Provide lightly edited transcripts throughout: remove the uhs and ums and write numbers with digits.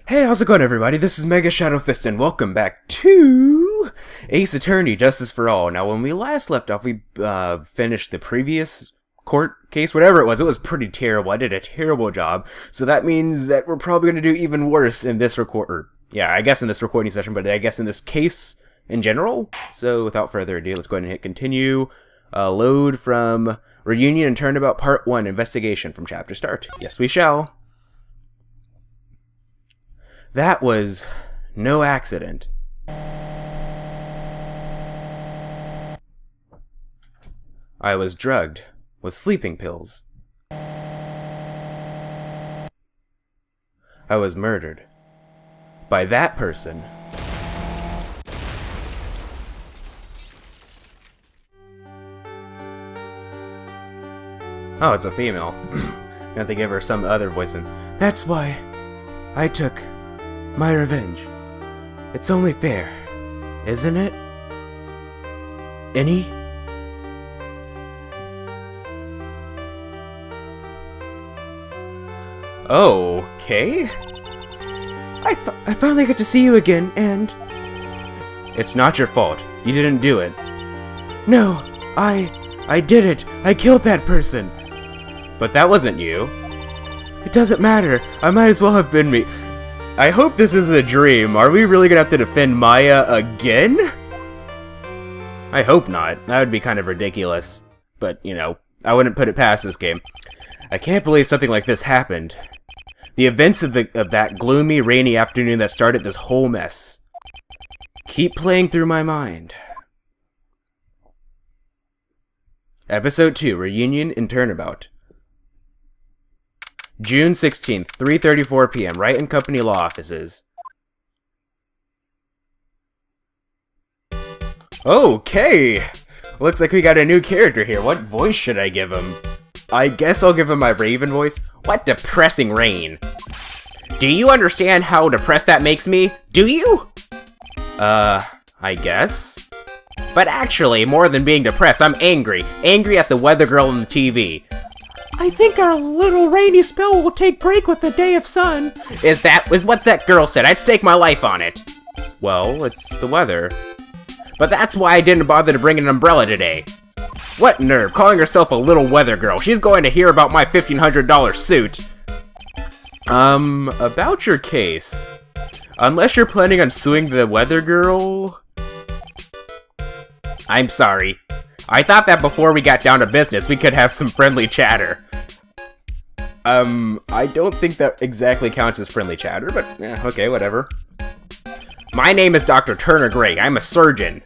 Hey, how's it going, everybody? This is MegaShadowFist, and welcome back to Ace Attorney, Justice for All. Now, when we last left off, we finished the previous court case, whatever it was pretty terrible. I did a terrible job, so that means that we're probably going to do even worse in this I guess in this recording session, but I guess in this case in general. So, without further ado, let's go ahead and hit continue. Load from Reunion and Turnabout Part 1, Investigation from Chapter Start. Yes, we shall. That was no accident. I was drugged with sleeping pills. I was murdered by that person. Oh, it's a female. I have to give her some other voice in. That's why I took my revenge. It's only fair, isn't it? Any? Okay. I finally got to see you again, and it's not your fault. You didn't do it. No, I did it. I killed that person. But that wasn't you. It doesn't matter. I might as well have been me. I hope this isn't a dream. Are we really gonna have to defend Maya again? I hope not. That would be kind of ridiculous. But, you know, I wouldn't put it past this game. I can't believe something like this happened. The events of that gloomy, rainy afternoon that started this whole mess keep playing through my mind. Episode 2, Reunion and Turnabout. June 16th, 3:34 p.m., Wright and Company Law Offices. Okay! Looks like we got a new character here. What voice should I give him? I guess I'll give him my Raven voice. What depressing rain. Do you understand how depressed that makes me? Do you? I guess? But actually, more than being depressed, I'm angry. Angry at the weather girl on the TV. I think our little rainy spell will take break with the day of sun. Is what that girl said. I'd stake my life on it. Well, it's the weather. But that's why I didn't bother to bring an umbrella today. What nerve, calling herself a little weather girl. She's going to hear about my $1,500 suit. About your case. Unless you're planning on suing the weather girl. I'm sorry. I thought that before we got down to business, we could have some friendly chatter. I don't think that exactly counts as friendly chatter, but okay, whatever. My name is Dr. Turner Gray. I'm a surgeon.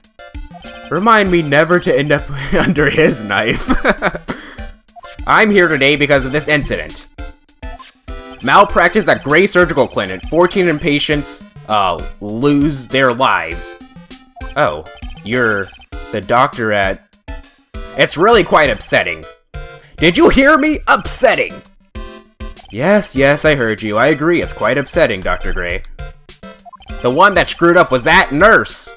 Remind me never to end up under his knife. I'm here today because of this incident. Malpractice at Gray Surgical Clinic. 14 inpatients, lose their lives. Oh, you're the doctor at... It's really quite upsetting. Did you hear me? Upsetting! Yes, I heard you. I agree, it's quite upsetting, Dr. Gray. The one that screwed up was that nurse.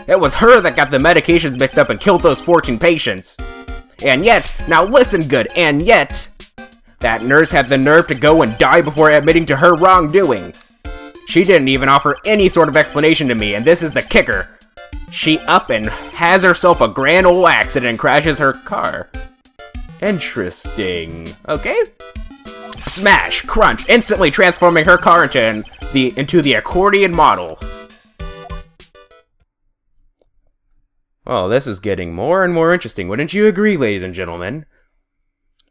It was her that got the medications mixed up and killed those 14 patients. And yet, now listen good, and yet, that nurse had the nerve to go and die before admitting to her wrongdoing. She didn't even offer any sort of explanation to me, and this is the kicker. She up and has herself a grand old accident and crashes her car. Interesting. Okay. Smash! Crunch! Instantly transforming her car into the accordion model. Well, this is getting more and more interesting, wouldn't you agree, ladies and gentlemen?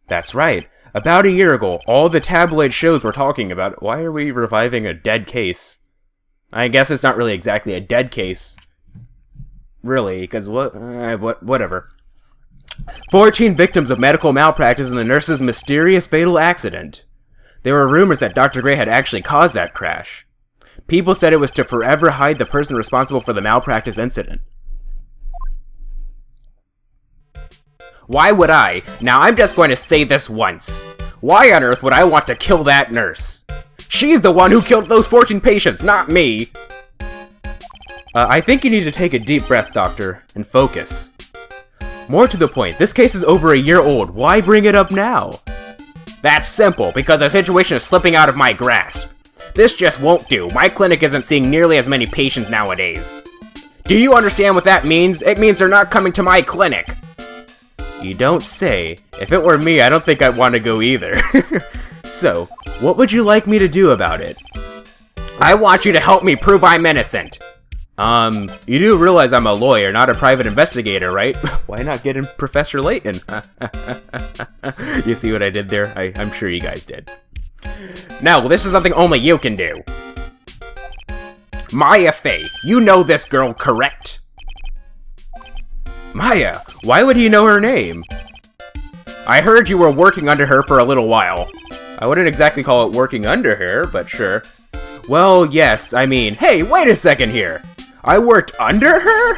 That's right. About a year ago, all the tabloid shows were talking about... Why are we reviving a dead case? I guess it's not really exactly a dead case. Really, because whatever. 14 victims of medical malpractice in the nurse's mysterious fatal accident. There were rumors that Dr. Gray had actually caused that crash. People said it was to forever hide the person responsible for the malpractice incident. Why would I? Now I'm just going to say this once. Why on earth would I want to kill that nurse? She's the one who killed those 14 patients, not me! I think you need to take a deep breath, Doctor, and focus. More to the point, this case is over a year old. Why bring it up now? That's simple, because the situation is slipping out of my grasp. This just won't do. My clinic isn't seeing nearly as many patients nowadays. Do you understand what that means? It means they're not coming to my clinic. You don't say. If it were me, I don't think I'd want to go either. So, what would you like me to do about it? I want you to help me prove I'm innocent. You do realize I'm a lawyer, not a private investigator, right? Why not get in Professor Layton? You see what I did there? I'm sure you guys did. Now, this is something only you can do. Maya Fey, you know this girl, correct? Maya, why would he know her name? I heard you were working under her for a little while. I wouldn't exactly call it working under her, but sure. Well, yes, I mean, hey, wait a second here. I worked under her?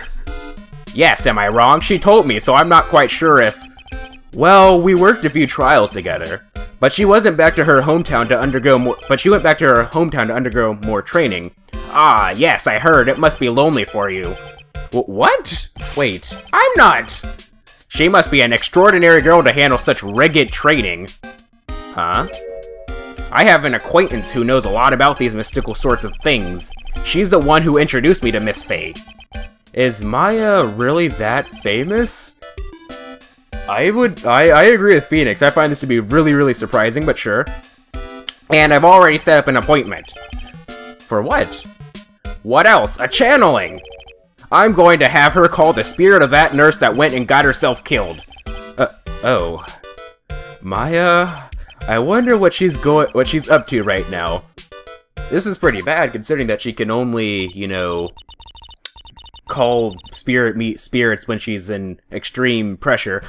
Yes, am I wrong? She told me, so I'm not quite sure if... Well, we worked a few trials together, but she went back to her hometown to undergo more training. Ah, yes, I heard. It must be lonely for you. What? Wait, I'm not! She must be an extraordinary girl to handle such rigid training. Huh? I have an acquaintance who knows a lot about these mystical sorts of things. She's the one who introduced me to Miss Fey. Is Maya really that famous? I agree with Phoenix. I find this to be really, really surprising, but sure. And I've already set up an appointment. For what? What else? A channeling! I'm going to have her call the spirit of that nurse that went and got herself killed. Oh. Maya... I wonder what she's up to right now. This is pretty bad, considering that she can only, you know, call spirits when she's in extreme pressure.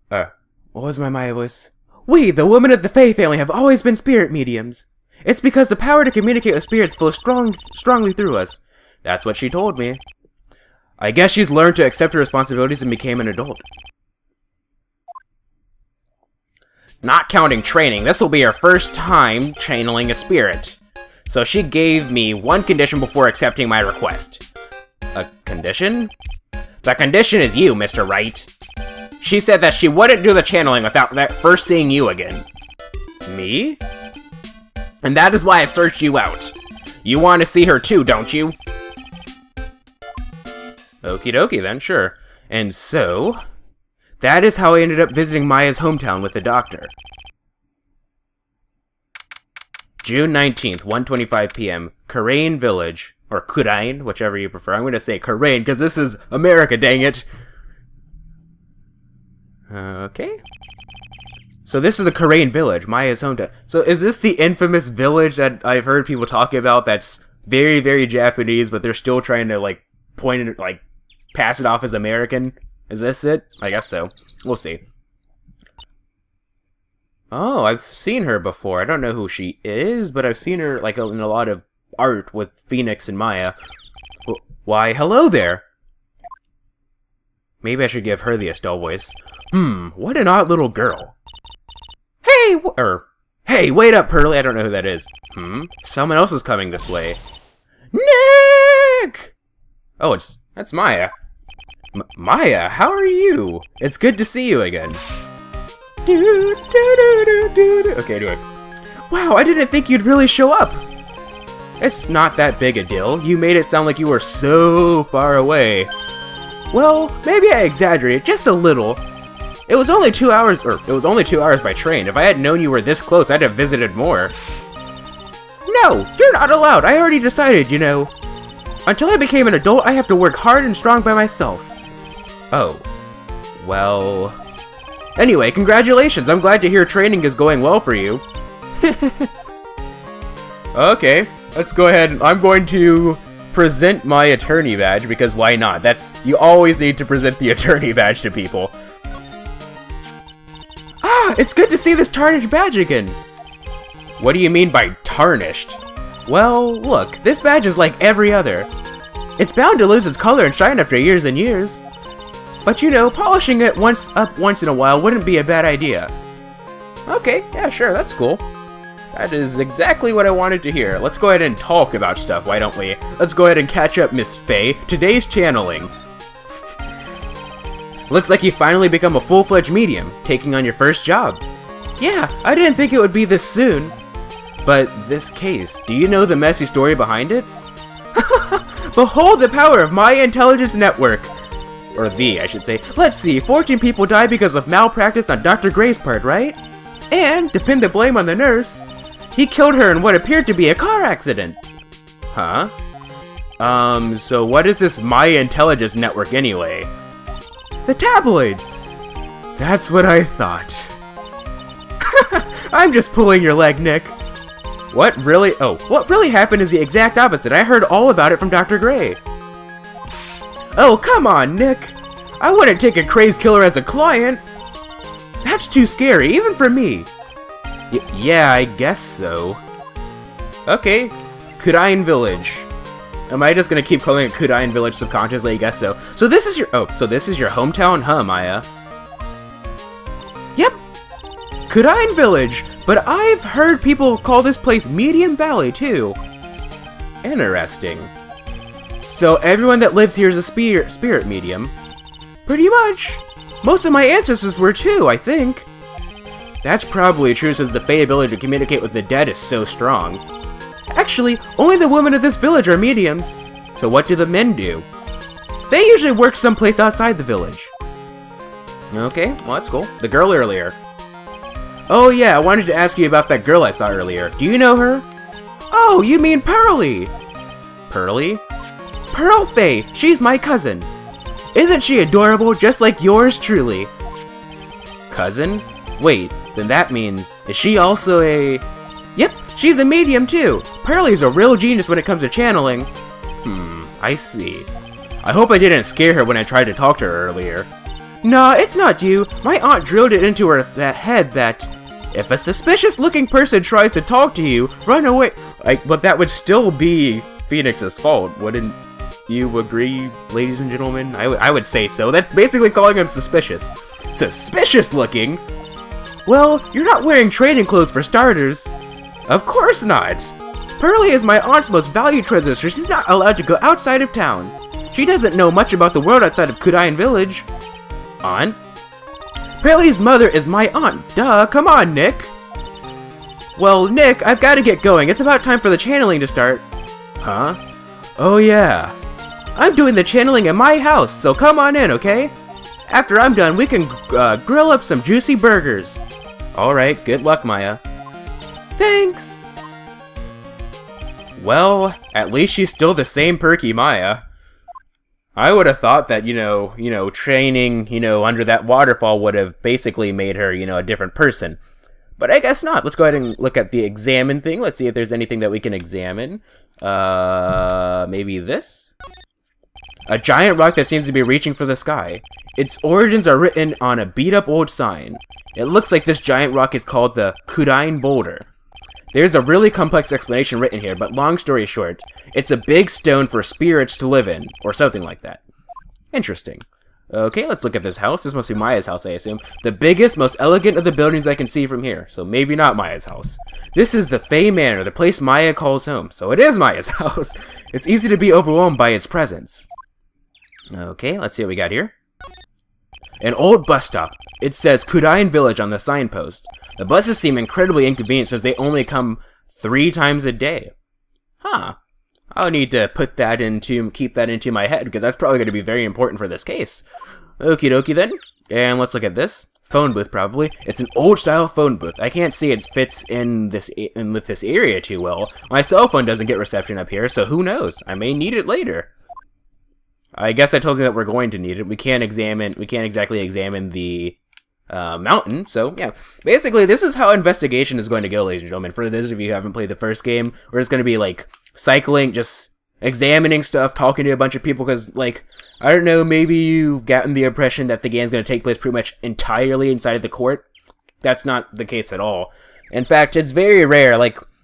What was my Maya voice? We, the women of the Fey family, have always been spirit mediums. It's because the power to communicate with spirits flows strongly through us. That's what she told me. I guess she's learned to accept her responsibilities and became an adult. Not counting training, this will be her first time channeling a spirit. So she gave me one condition before accepting my request. A condition? The condition is you, Mr. Wright. She said that she wouldn't do the channeling without first seeing you again. Me? And that is why I've searched you out. You want to see her too, don't you? Okie dokie then, sure. And so... that is how I ended up visiting Maya's hometown with the doctor. June 19th, 1:25 p.m. Kurain Village. Or Kurain, whichever you prefer. I'm going to say Kurain, because this is America, dang it! Okay. So this is the Kurain Village, Maya's hometown. So is this the infamous village that I've heard people talking about that's very, very Japanese, but they're still trying to, like, point it, like, pass it off as American? Is this it? I guess so. We'll see. Oh, I've seen her before. I don't know who she is, but I've seen her like in a lot of art with Phoenix and Maya. Why, hello there! Maybe I should give her the Estelle voice. What an odd little girl. Hey, hey, wait up, Pearly. I don't know who that is. Someone else is coming this way. Nick! Oh, that's Maya. Maya, how are you? It's good to see you again. Okay, anyway. Wow, I didn't think you'd really show up. It's not that big a deal. You made it sound like you were so far away. Well, maybe I exaggerated just a little. It was only 2 hours, by train. If I had known you were this close, I'd have visited more. No, you're not allowed. I already decided, you know. Until I became an adult, I have to work hard and strong by myself. Oh. Well... Anyway, congratulations! I'm glad to hear training is going well for you. Okay, let's go ahead. I'm going to present my attorney badge, because why not? You always need to present the attorney badge to people. Ah, it's good to see this tarnished badge again. What do you mean by tarnished? Well, look, this badge is like every other. It's bound to lose its color and shine after years and years. But you know, polishing it once in a while wouldn't be a bad idea. Okay, yeah, sure, that's cool. That is exactly what I wanted to hear. Let's go ahead and talk about stuff, why don't we? Let's go ahead and catch up, Miss Fey. Today's channeling. Looks like you finally become a full-fledged medium, taking on your first job. Yeah, I didn't think it would be this soon. But this case, do you know the messy story behind it? Behold the power of my intelligence network! Or I should say. Let's see, 14 people died because of malpractice on Dr. Gray's part, right? And, to pin the blame on the nurse, he killed her in what appeared to be a car accident. Huh? So what is this My Intelligence Network anyway? The tabloids! That's what I thought. I'm just pulling your leg, Nick. What really happened is the exact opposite. I heard all about it from Dr. Gray. Oh, come on, Nick. I wouldn't take a crazed killer as a client. That's too scary, even for me. Yeah, I guess so. Okay, Kurain Village. Am I just gonna keep calling it Kurain Village subconsciously? I guess so. So this is your hometown, huh, Maya? Yep, Kurain Village. But I've heard people call this place Medium Valley too. Interesting. So everyone that lives here is a spirit medium. Pretty much. Most of my ancestors were too, I think. That's probably true since the Fae ability to communicate with the dead is so strong. Actually, only the women of this village are mediums. So what do the men do? They usually work someplace outside the village. Okay, well that's cool. The girl earlier. Oh yeah, I wanted to ask you about that girl I saw earlier. Do you know her? Oh, you mean Pearly. Pearly? Pearl Fae, she's my cousin. Isn't she adorable, just like yours truly? Cousin? Wait, then that means, is she also a... Yep, she's a medium too. Pearly's a real genius when it comes to channeling. I see. I hope I didn't scare her when I tried to talk to her earlier. Nah, it's not you. My aunt drilled it into her head that if a suspicious-looking person tries to talk to you, run away. But that would still be Phoenix's fault, wouldn't you agree, ladies and gentlemen? I would say so. That's basically calling him suspicious. Suspicious-looking? Well, you're not wearing training clothes for starters. Of course not. Pearly is my aunt's most valued treasure, so she's not allowed to go outside of town. She doesn't know much about the world outside of Kurain Village. Aunt? Pearly's mother is my aunt. Duh, come on, Nick. Well, Nick, I've got to get going. It's about time for the channeling to start. Huh? Oh, yeah. I'm doing the channeling in my house, so come on in, okay? After I'm done, we can grill up some juicy burgers. Alright, good luck, Maya. Thanks! Well, at least she's still the same perky Maya. I would have thought that, training, under that waterfall would have basically made her, a different person. But I guess not. Let's go ahead and look at the examine thing. Let's see if there's anything that we can examine. Maybe this? A giant rock that seems to be reaching for the sky. Its origins are written on a beat-up old sign. It looks like this giant rock is called the Kurain Boulder. There's a really complex explanation written here, but long story short, it's a big stone for spirits to live in, or something like that. Interesting. Okay, let's look at this house. This must be Maya's house, I assume. The biggest, most elegant of the buildings I can see from here, so maybe not Maya's house. This is the Fae Manor, the place Maya calls home, so it is Maya's house. It's easy to be overwhelmed by its presence. Okay, let's see what we got here. An old bus stop. It says Kurain Village on the signpost. The buses seem incredibly inconvenient since they only come 3 times a day. Huh. I'll need to keep that into my head, because that's probably going to be very important for this case. Okie dokie then. And let's look at this. Phone booth, probably. It's an old-style phone booth. I can't see it fits in with this area too well. My cell phone doesn't get reception up here, so who knows? I may need it later. I guess that tells me that we're going to need it. We can't exactly examine the mountain, so yeah. Basically, this is how investigation is going to go, ladies and gentlemen. For those of you who haven't played the first game, we're just going to be, cycling, just examining stuff, talking to a bunch of people, because, I don't know, maybe you've gotten the impression that the game's going to take place pretty much entirely inside of the court. That's not the case at all. In fact, it's very rare.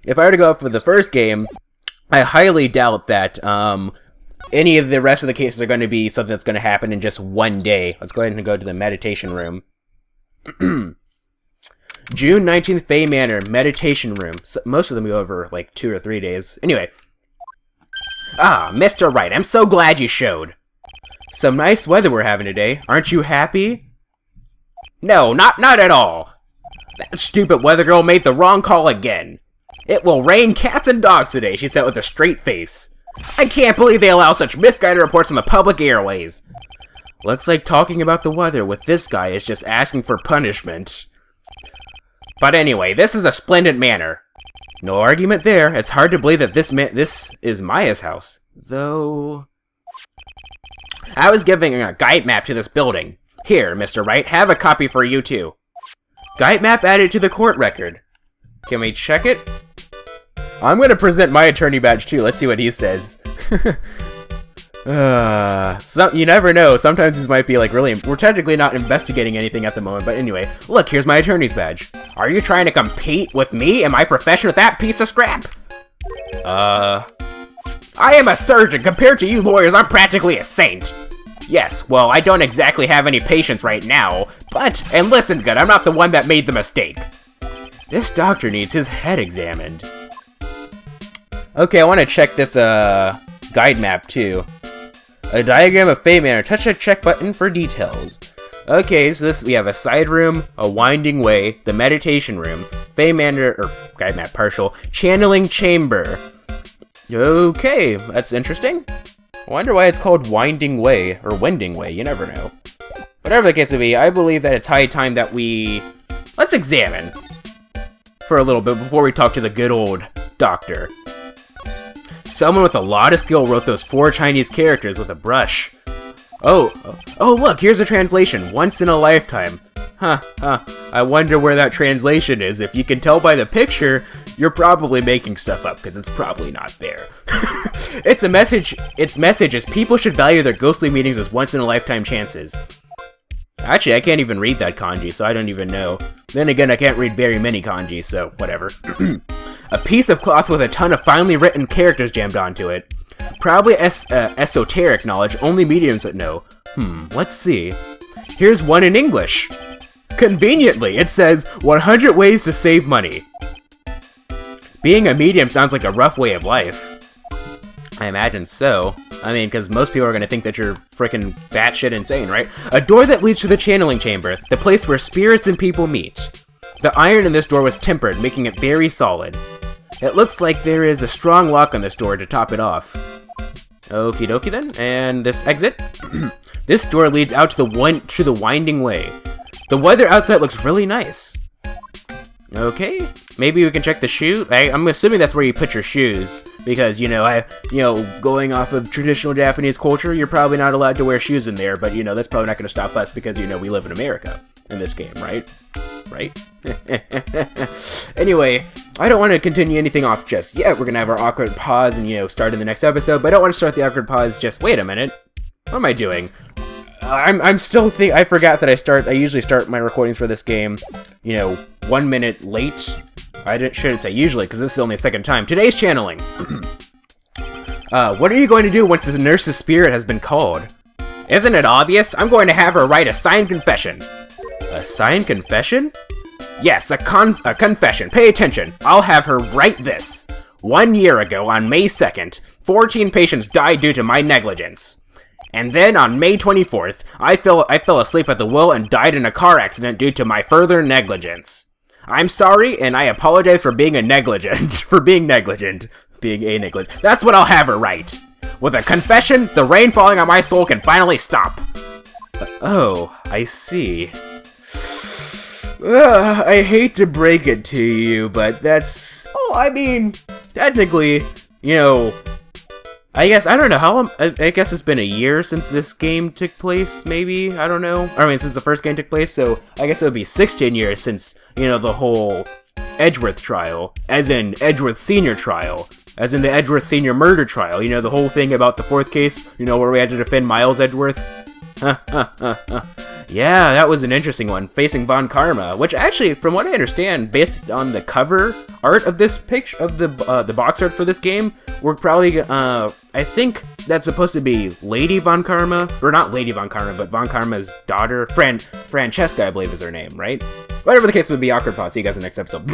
If I were to go for the first game, I highly doubt that, any of the rest of the cases are going to be something that's going to happen in just one day. Let's go ahead and go to the meditation room. June 19th, Fae Manor, meditation room. So most of them go over 2 or 3 days. Anyway. Ah, Mr. Wright, I'm so glad you showed. Some nice weather we're having today. Aren't you happy? No, not at all. That stupid weather girl made the wrong call again. It will rain cats and dogs today, she said with a straight face. I can't believe they allow such misguided reports on the public airways. Looks like talking about the weather with this guy is just asking for punishment. But anyway, this is a splendid manor. No argument there. It's hard to believe that this is Maya's house. Though... I was giving a guide map to this building. Here, Mr. Wright, have a copy for you too. Guide map added to the court record. Can we check it? I'm gonna present my attorney badge too. Let's see what he says. You never know. Sometimes this might be like really... We're technically not investigating anything at the moment, but anyway. Look, here's my attorney's badge. Are you trying to compete with me in my profession with that piece of scrap? I am a surgeon. Compared to you lawyers, I'm practically a saint. Yes, well, I don't exactly have any patience right now, but, and listen good, I'm not the one that made the mistake. This doctor needs his head examined. Okay, I want to check this, guide map, too. A diagram of Fey Manor. Touch the check button for details. Okay, so we have a side room, a winding way, the meditation room, Fey Manor, or guide map partial, channeling chamber. Okay, that's interesting. I wonder why it's called Winding Way, or Wending Way, you never know. Whatever the case may be, I believe that it's high time that let's examine for a little bit before we talk to the good old doctor. Someone with a lot of skill wrote those 4 Chinese characters with a brush. Oh, look, here's a translation, once in a lifetime. I wonder where that translation is. If you can tell by the picture, you're probably making stuff up, because it's probably not there. Its message is people should value their ghostly meetings as once-in-a-lifetime chances. Actually, I can't even read that kanji, so I don't even know. Then again, I can't read very many kanji, so whatever. A piece of cloth with a ton of finely written characters jammed onto it. Probably esoteric knowledge only mediums would know. Let's see. Here's one in English. Conveniently, it says 100 ways to save money. Being a medium sounds like a rough way of life. I imagine so. I mean, because most people are going to think that you're freaking batshit insane, right? A door that leads to the channeling chamber, the place where spirits and people meet. The iron in this door was tempered, making it very solid. It looks like there is a strong lock on this door to top it off. Okie dokie then, and this exit. This door leads out to the winding way. The weather outside looks really nice. Okay, maybe we can check the shoe. I'm assuming that's where you put your shoes, because going off of traditional Japanese culture, you're probably not allowed to wear shoes in there. But that's probably not going to stop us because we live in America in this game, right? Right? Anyway, I don't want to continue anything off just yet. We're gonna have our awkward pause and start in the next episode. But I don't want to start the awkward pause. Just wait a minute. What am I doing? I'm still I forgot that I usually start my recordings for this game, 1 minute late. Shouldn't say usually, because this is only the second time. Today's channeling. What are you going to do once the nurse's spirit has been called? Isn't it obvious? I'm going to have her write a signed confession. A signed confession? Yes, a confession. Pay attention. I'll have her write this. 1 year ago, on May 2nd, 14 patients died due to my negligence. And then on May 24th, I fell asleep at the wheel and died in a car accident due to my further negligence. I'm sorry, and I apologize for being negligent. That's what I'll have her write. With a confession, the rain falling on my soul can finally stop. Oh, I see. I hate to break it to you, but that's... technically, I guess, I don't know how long, I guess it's been a year since this game took place, maybe? I don't know. Since the first game took place, so I guess it would be 16 years since, the whole Edgeworth trial, as in Edgeworth Senior trial, as in the Edgeworth Senior murder trial, the whole thing about the 4th case, where we had to defend Miles Edgeworth. Yeah, that was an interesting one, facing Von Karma, which actually, from what I understand, based on the cover art of this picture, of the box art for this game, we're probably, I think that's supposed to be Lady Von Karma, or not Lady Von Karma, but Von Karma's daughter, Francesca, I believe is her name, right? Whatever the case would be, awkward pause. See you guys in the next episode.